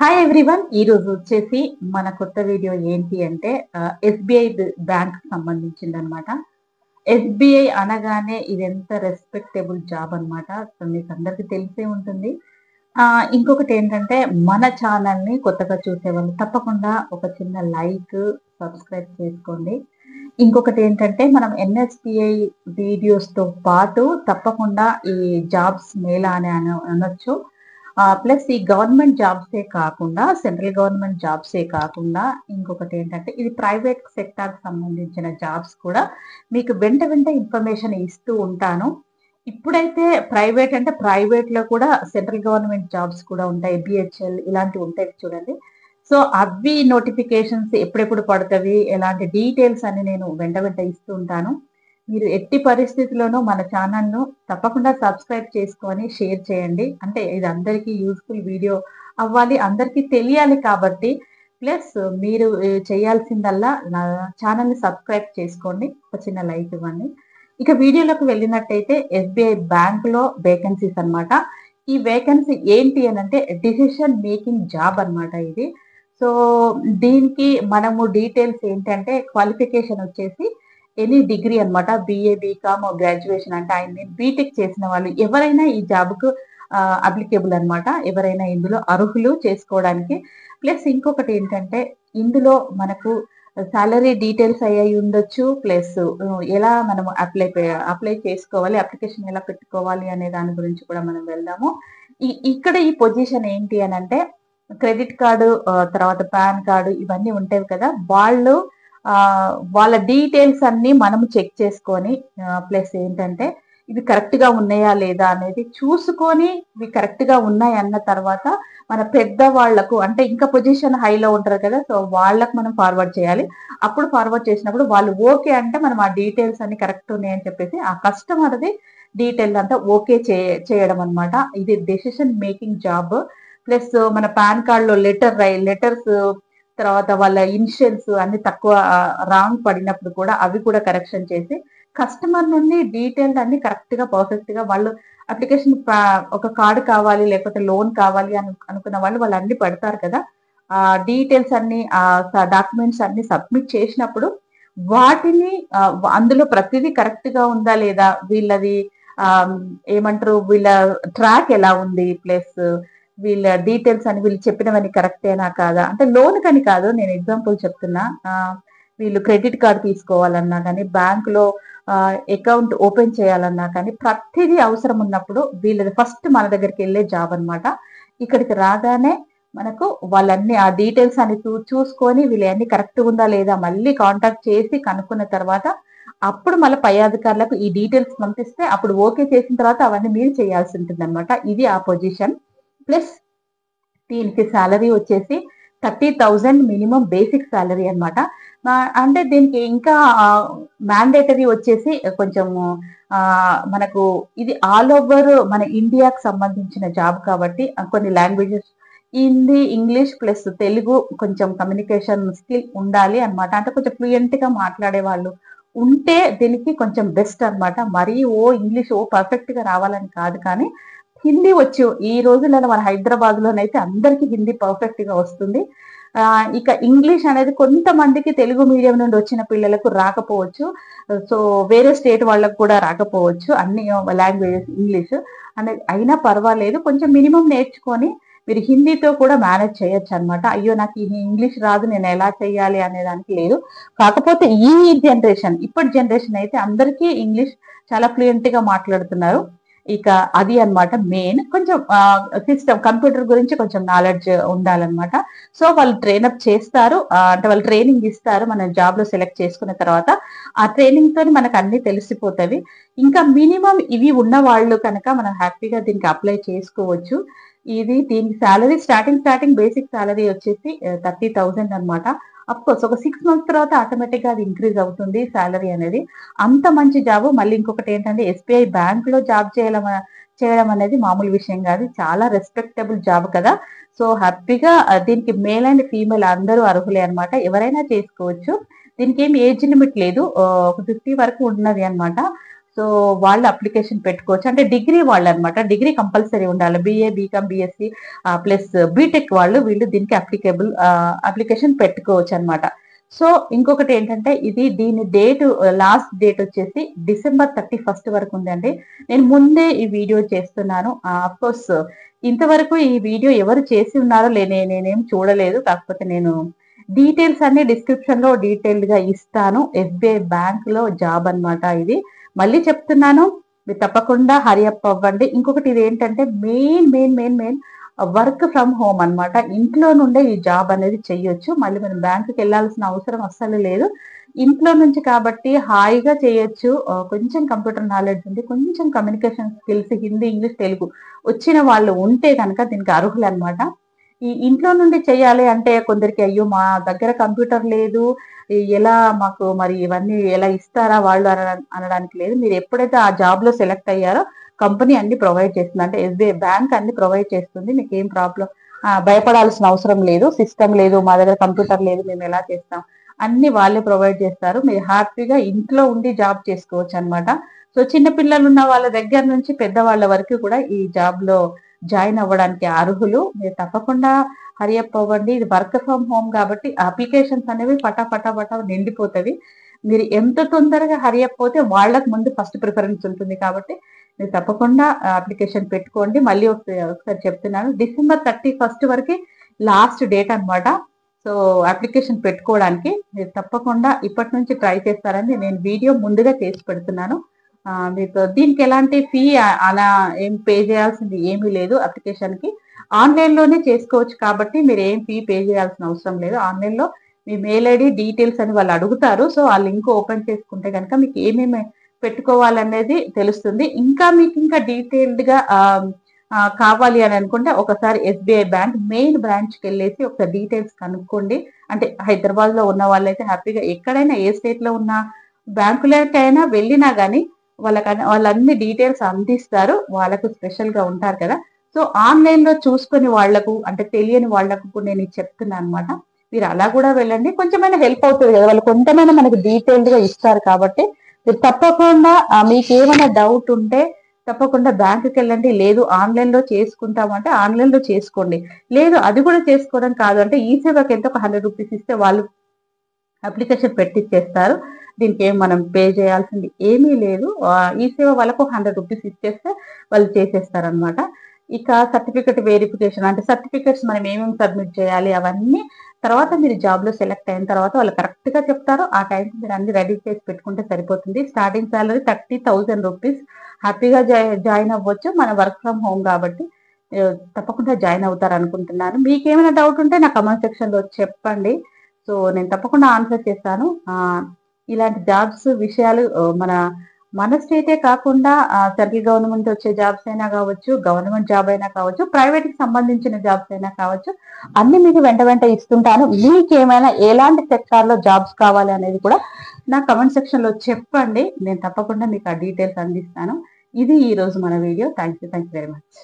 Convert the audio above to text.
Hi everyone. ఈ రోజు వచ్చేసి మన కొత్త వీడియో ఏంటి అంటే ఎస్బీఐ బ్యాంక్ సంబంధించింది అనమాట. ఎస్బీఐ అనగానే ఇది ఎంత రెస్పెక్టబుల్ జాబ్ అనమాట. సో మీకు అందరికి తెలిసే ఉంటుంది. ఇంకొకటి ఏంటంటే మన ఛానల్ ని కొత్తగా చూసేవాళ్ళు తప్పకుండా ఒక చిన్న లైక్, సబ్స్క్రైబ్ చేసుకోండి. ఇంకొకటి ఏంటంటే మనం ఎన్ఎస్పిఐ వీడియోస్ తో పాటు తప్పకుండా ఈ జాబ్స్ మేళా అని అనొచ్చు. ప్లస్ ఈ గవర్నమెంట్ జాబ్సే కాకుండా సెంట్రల్ గవర్నమెంట్ జాబ్సే కాకుండా ఇంకొకటి ఏంటంటే ఇది ప్రైవేట్ సెక్టార్ సంబంధించిన జాబ్స్ కూడా మీకు వెంట ఇన్ఫర్మేషన్ ఇస్తూ ఉంటాను. ఇప్పుడైతే ప్రైవేట్ అంటే ప్రైవేట్ లో కూడా సెంట్రల్ గవర్నమెంట్ జాబ్స్ కూడా ఉంటాయి, బిహెచ్ఎల్ ఇలాంటివి ఉంటాయి చూడండి. సో అవి నోటిఫికేషన్స్ ఎప్పుడెప్పుడు పడతవి, ఎలాంటి డీటెయిల్స్ అని నేను వెంట ఇస్తూ ఉంటాను. మీరు ఎట్టి పరిస్థితిలోనూ మన ఛానల్‌ను తప్పకుండా సబ్స్క్రైబ్ చేసుకొని షేర్ చేయండి. అంటే ఇది అందరికీ యూజ్‌ఫుల్ వీడియో అవ్వాలి, అందరికీ తెలియాలి కాబట్టి. ప్లస్ మీరు చేయాల్సిందల్లా నా ఛానల్‌ని సబ్స్క్రైబ్ చేసుకోండి. ఒక చిన్న లైక్ ఇవ్వండి. ఇక వీడియోలోకి వెళ్ళినట్టయితే ఎస్బీఐ బ్యాంక్‌లో వేకెన్సీస్ అన్నమాట. ఈ వేకెన్సీ ఏంటి అనంటే డిసిషన్ మేకింగ్ జాబ్ అన్నమాట ఇది. సో దీనికి మనము డీటెయిల్స్ ఏంటంటే క్వాలిఫికేషన్ వచ్చేసి ఎనీ డిగ్రీ అన్నమాట. బీఏ, బీకామ్, గ్రాడ్యుయేషన్ అంటే ఐ మీన్ బీటెక్ చేసిన వాళ్ళు ఎవరైనా ఈ జాబ్‌కు అప్లికేబుల్ అన్నమాట. ఎవరైనా ఇందులో అర్హులు చేసుకోవడానికి. ప్లస్ ఇంకొకటి ఏంటంటే ఇందులో మనకు సాలరీ డీటెయిల్స్ అయ్యి ఉండొచ్చు. ప్లస్ ఎలా మనం అప్లై చేసుకోవాలి, అప్లికేషన్ ఎలా పెట్టుకోవాలి అనే దాని గురించి కూడా మనం వెళ్దాము. ఇక్కడ ఈ పొజిషన్ ఏంటి అనంటే క్రెడిట్ కార్డు, తర్వాత పాన్ కార్డు ఇవన్నీ ఉంటాయి కదా, వాళ్ళు వాళ్ళ డీటెయిల్స్ అన్ని మనము చెక్ చేసుకొని ప్లస్ ఏంటంటే ఇవి కరెక్ట్ గా ఉన్నాయా లేదా అనేది చూసుకొని ఇవి కరెక్ట్ గా ఉన్నాయి అన్న తర్వాత మన పెద్ద వాళ్లకు అంటే ఇంకా పొజిషన్ హైలో ఉంటారు కదా, సో వాళ్ళకు మనం ఫార్వర్డ్ చేయాలి. అప్పుడు ఫార్వర్డ్ చేసినప్పుడు వాళ్ళు ఓకే అంటే మనం ఆ డీటెయిల్స్ అన్ని కరెక్ట్ ఉన్నాయని చెప్పేసి ఆ కస్టమర్ది డీటెయిల్ అంతా ఓకే చేయడం అనమాట. ఇది డెసిషన్ మేకింగ్ జాబ్. ప్లస్ మన పాన్ కార్డ్ లో లెటర్స్, తర్వాత వాళ్ళ ఇనిషియల్స్ అన్ని తక్కువ రాంగ్ పడినప్పుడు కూడా అవి కూడా కరెక్షన్ చేసి కస్టమర్ నుండి డీటెయిల్ అన్ని కరెక్ట్ గా పర్ఫెక్ట్ గా వాళ్ళు అప్లికేషన్ ఒక కార్డు కావాలి లేకపోతే లోన్ కావాలి అని అనుకున్న వాళ్ళు అన్ని పెడతారు కదా, ఆ డీటెయిల్స్ అన్ని డాక్యుమెంట్స్ అన్ని సబ్మిట్ చేసినప్పుడు వాటిని అందులో ప్రతిదీ కరెక్ట్ గా ఉందా లేదా, వీళ్ళది ఆ ఏమంటారు, వీళ్ళ ట్రాక్ ఎలా ఉంది, ప్లస్ వీళ్ళ డీటెయిల్స్ అని వీళ్ళు చెప్పినవన్నీ కరెక్టేనా కాదా, అంటే లోన్ కని కాదు, నేను ఎగ్జాంపుల్ చెప్తున్నా. వీళ్ళు క్రెడిట్ కార్డ్ తీసుకోవాలన్నా కానీ, బ్యాంకులో అకౌంట్ ఓపెన్ చేయాలన్నా కానీ ప్రతిదీ అవసరం ఉన్నప్పుడు వీళ్ళది ఫస్ట్ మన దగ్గరికి వెళ్ళే జాబ్ అన్నమాట. ఇక్కడికి రాగానే మనకు వాళ్ళన్ని ఆ డీటెయిల్స్ అని చూసుకొని వీళ్ళు అన్ని కరెక్ట్ ఉందా లేదా మళ్ళీ కాంటాక్ట్ చేసి కనుక్కున్న తర్వాత అప్పుడు మళ్ళీ పై అధికారులకు ఈ డీటెయిల్స్ పంపిస్తే అప్పుడు ఓకే చేసిన తర్వాత అవన్నీ మీరు చేయాల్సి ఉంటుంది అనమాట. ఇది ఆ పొజిషన్. ప్లస్ దీనికి సాలరీ వచ్చేసి 30,000 మినిమం బేసిక్ సాలరీ అనమాట. అంటే దీనికి ఇంకా మ్యాండేటరీ వచ్చేసి కొంచెం మనకు ఇది ఆల్ ఓవర్ మన ఇండియాకి సంబంధించిన జాబ్ కాబట్టి కొన్ని languages Hindi, English plus Telugu కొంచెం కమ్యూనికేషన్ స్కిల్ ఉండాలి అనమాట. అంటే కొంచెం ఫ్లూయెంట్ గా మాట్లాడే వాళ్ళు ఉంటే దీనికి కొంచెం బెస్ట్ అనమాట. మరీ ఇంగ్లీష్ పర్ఫెక్ట్ గా రావాలని కాదు, కానీ హిందీ వచ్చు. ఈ రోజులలో మన హైదరాబాద్ లోనైతే అందరికి హిందీ పర్ఫెక్ట్ గా వస్తుంది. ఇక ఇంగ్లీష్ అనేది కొంతమందికి తెలుగు మీడియం నుండి వచ్చిన పిల్లలకు రాకపోవచ్చు, సో వేరే స్టేట్ వాళ్ళకు కూడా రాకపోవచ్చు అన్ని లాంగ్వేజెస్ ఇంగ్లీష్ అనేది. అయినా పర్వాలేదు, కొంచెం మినిమం నేర్చుకొని మీరు హిందీతో కూడా మేనేజ్ చేయొచ్చు అనమాట. అయ్యో నాకు ఇంగ్లీష్ రాదు నేను ఎలా చేయాలి అనే దానికి లేదు. కాకపోతే ఈ జనరేషన్ ఇప్పటి జనరేషన్ అయితే అందరికీ ఇంగ్లీష్ చాలా ఫ్లూయెంట్ గా మాట్లాడుతున్నారు. ఇక అది అన్నమాట మెయిన్. కొంచెం సిస్టమ్ కంప్యూటర్ గురించి కొంచెం నాలెడ్జ్ ఉండాలన్నమాట. సో వాళ్ళు ట్రైనప్ చేస్తారు, అంటే వాళ్ళు ట్రైనింగ్ ఇస్తారు. మన జాబ్ లో సెలెక్ట్ చేసుకున్న తర్వాత ఆ ట్రైనింగ్ తోని మనకు అన్ని తెలిసిపోతవి. ఇంకా మినిమం ఇవి ఉన్న వాళ్ళు కనుక మనం హ్యాపీగా దీనికి అప్లై చేసుకోవచ్చు. దీనికి సాలరీ స్టార్టింగ్ బేసిక్ సాలరీ వచ్చేసి 30,000 అనమాట. అఫ్ కోర్స్ ఒక 6 మంత్స్ తర్వాత ఆటోమేటిక్ గా అది ఇంక్రీజ్ అవుతుంది సాలరీ అనేది. అంత మంచి జాబ్. మళ్ళీ ఇంకొకటి ఏంటంటే ఎస్బీఐ బ్యాంక్ లో జాబ్ చేయడం అనేది మామూలు విషయం కాదు, చాలా రెస్పెక్టబుల్ జాబ్ కదా. సో హ్యాపీగా దీనికి మేల్ అండ్ ఫీమేల్ అందరూ అర్హులే అనమాట, ఎవరైనా చేసుకోవచ్చు. దీనికి ఏమి ఏజ్ లిమిట్ లేదు, ఒక 50 వరకు ఉన్నది అనమాట. సో వాళ్ళు అప్లికేషన్ పెట్టుకోవచ్చు. అంటే డిగ్రీ వాళ్ళు అనమాట. డిగ్రీ కంపల్సరీ ఉండాలి. BA, BCom, BSc plus BTech వాళ్ళు వీళ్ళు దీనికి అప్లికేషన్ పెట్టుకోవచ్చు అనమాట. సో ఇంకొకటి ఏంటంటే దీని లాస్ట్ డేట్ వచ్చేసి December 31 వరకు ఉందండి. నేను ముందే ఈ వీడియో చేస్తున్నాను. అఫ్ కోర్స్ ఇంతవరకు ఈ వీడియో ఎవరు చేసి ఉన్నారో నేనేం చూడలేదు. కాకపోతే నేను డీటెయిల్స్ అన్ని డిస్క్రిప్షన్ లో డీటెయిల్డ్ గా ఇస్తాను. SBI బ్యాంక్ లో జాబ్ అన్నమాట ఇది. మళ్ళీ చెప్తున్నాను, మీరు తప్పకుండా హరియప్ అవ్వండి. ఇంకొకటి ఇది ఏంటంటే మెయిన్ వర్క్ ఫ్రమ్ హోమ్ అన్నమాట. ఇంట్లో నుండే ఈ జాబ్ అనేది చెయ్యొచ్చు. మళ్ళీ మనం బ్యాంకుకి వెళ్ళాల్సిన అవసరం అస్సలు లేదు. ఇంట్లో నుంచి కాబట్టి హాయిగా చేయొచ్చు. కొంచెం కంప్యూటర్ నాలెడ్జ్ ఉంది, కొంచెం communication skills, Hindi, English, Telugu వచ్చిన వాళ్ళు ఉంటే కనుక దీనికి అర్హులు అనమాట. ఈ ఇంట్లో నుండి చేయాలి అంటే కొందరికి అయ్యో మా దగ్గర కంప్యూటర్ లేదు, ఎలా మాకు మరి ఇవన్నీ ఎలా ఇస్తారా వాళ్ళు అనడానికి లేదు. మీరు ఎప్పుడైతే ఆ జాబ్ లో సెలెక్ట్ అయ్యారో కంపెనీ అన్ని ప్రొవైడ్ చేస్తుంది. అంటే SBI బ్యాంక్ అన్ని ప్రొవైడ్ చేస్తుంది. మీకు ఏం ప్రాబ్లం భయపడాల్సిన అవసరం లేదు. సిస్టమ్ లేదు, మా దగ్గర కంప్యూటర్ లేదు, మేము ఎలా చేస్తాం, అన్ని వాళ్ళే ప్రొవైడ్ చేస్తారు. మీరు హ్యాపీగా ఇంట్లో ఉండి జాబ్ చేసుకోవచ్చు అనమాట. సో చిన్న పిల్లలు ఉన్న వాళ్ళ దగ్గర నుంచి పెద్దవాళ్ళ వరకు కూడా ఈ జాబ్ లో జాయిన్ అవ్వడానికి అర్హులు. మీరు తప్పకుండా హరియప్ అవ్వండి. ఇది వర్క్ ఫ్రమ్ హోమ్ కాబట్టి అప్లికేషన్స్ అనేవి పటా నిండిపోతుంది. మీరు ఎంత తొందరగా హరియప్ అవుతే వాళ్ళకి ముందు ఫస్ట్ ప్రిఫరెన్స్ ఉంటుంది. కాబట్టి మీరు తప్పకుండా అప్లికేషన్ పెట్టుకోండి. మళ్ళీ ఒకసారి చెప్తున్నాను, December 31 వరకు లాస్ట్ డేట్ అనమాట. సో అప్లికేషన్ పెట్టుకోవడానికి మీరు తప్పకుండా ఇప్పటి నుంచి ట్రై చేస్తారని నేను వీడియో ముందుగా చేసి పెడుతున్నాను. మీకు దీనికి ఎలాంటి ఫీ అలా ఏం పే చేయాల్సింది ఏమీ లేదు. అప్లికేషన్ కి ఆన్లైన్ లోనే చేసుకోవచ్చు కాబట్టి మీరు ఏం ఫీ పే చేయాల్సిన అవసరం లేదు. ఆన్లైన్ లో మీ మెయిల్ ఐడి డీటెయిల్స్ అని వాళ్ళు అడుగుతారు. సో ఆ లింక్ ఓపెన్ చేసుకుంటే కనుక మీకు ఏమేమి పెట్టుకోవాలనేది తెలుస్తుంది. మీకు ఇంకా డీటెయిల్డ్ గా కావాలి అని అనుకుంటే ఒకసారి SBI బ్యాంక్ మెయిన్ బ్రాంచ్ కి వెళ్ళేసి ఒకసారి డీటెయిల్స్ కనుక్కోండి. అంటే హైదరాబాద్ లో ఉన్న వాళ్ళైతే హ్యాపీగా ఎక్కడైనా ఏ స్టేట్ లో ఉన్న బ్యాంకులకైనా వెళ్ళినా కానీ వాళ్ళన్ని డీటెయిల్స్ అందిస్తారు. వాళ్ళకు స్పెషల్ గా ఉంటారు కదా. సో ఆన్లైన్ లో చూసుకుని వాళ్లకు అంటే తెలియని వాళ్లకు నేను చెప్తున్నాను అనమాట. మీరు అలా కూడా వెళ్ళండి, కొంచెమైనా హెల్ప్ అవుతుంది కదా. వాళ్ళు కొంతమైనా మనకు డీటెయిల్డ్ గా ఇస్తారు కాబట్టి మీరు తప్పకుండా మీకు ఏమైనా డౌట్ ఉంటే తప్పకుండా బ్యాంకుకి వెళ్ళండి. లేదు ఆన్లైన్ లో చేసుకుంటామంటే ఆన్లైన్ లో చేసుకోండి. లేదు అది కూడా చేసుకోవడం కాదు అంటే ఈ సేవకి ఎంత ఒక 100 రూపీస్ ఇస్తే వాళ్ళు అప్లికేషన్ పెట్టిచ్చేస్తారు. దీనికి మనం పే చేయాల్సింది ఏమీ లేదు. ఈ సేవ వాళ్ళకు 100 రూపీస్ ఇచ్చేస్తే వాళ్ళు చేసేస్తారనమాట. ఇక సర్టిఫికెట్ వెరిఫికేషన్ అంటే సర్టిఫికెట్స్ మనం ఏమేమి సబ్మిట్ చేయాలి అవన్నీ తర్వాత మీరు జాబ్ లో సెలెక్ట్ అయిన తర్వాత వాళ్ళు కరెక్ట్ గా చెప్తారు. ఆ టైంకి మీరు అన్ని రెడీ చేసి పెట్టుకుంటే సరిపోతుంది. Starting salary 30,000 rupees. హ్యాపీగా జాయిన్ అవ్వచ్చు. మన వర్క్ ఫ్రమ్ హోమ్ కాబట్టి తప్పకుండా జాయిన్ అవుతారు అనుకుంటున్నాను. మీకు ఏమైనా డౌట్ ఉంటే నా కమెంట్ సెక్షన్ లో చెప్పండి. సో నేను తప్పకుండా ఆన్సర్ చేస్తాను. ఇలాంటి జాబ్స్ విషయాలు మన స్టేటే కాకుండా సెంట్రల్ గవర్నమెంట్ వచ్చే జాబ్స్ అయినా కావచ్చు, గవర్నమెంట్ జాబ్ అయినా కావచ్చు, ప్రైవేట్ కి సంబంధించిన జాబ్స్ అయినా కావచ్చు, అన్ని మీకు వెంట ఇస్తుంటాను. మీకు ఏమైనా ఎలాంటి సెక్టార్ లో జాబ్స్ కావాలి అనేది కూడా నా కమెంట్ సెక్షన్ లో చెప్పండి. నేను తప్పకుండా మీకు ఆ డీటెయిల్స్ అందిస్తాను. ఇది ఈ రోజు మన video. Thank you very much.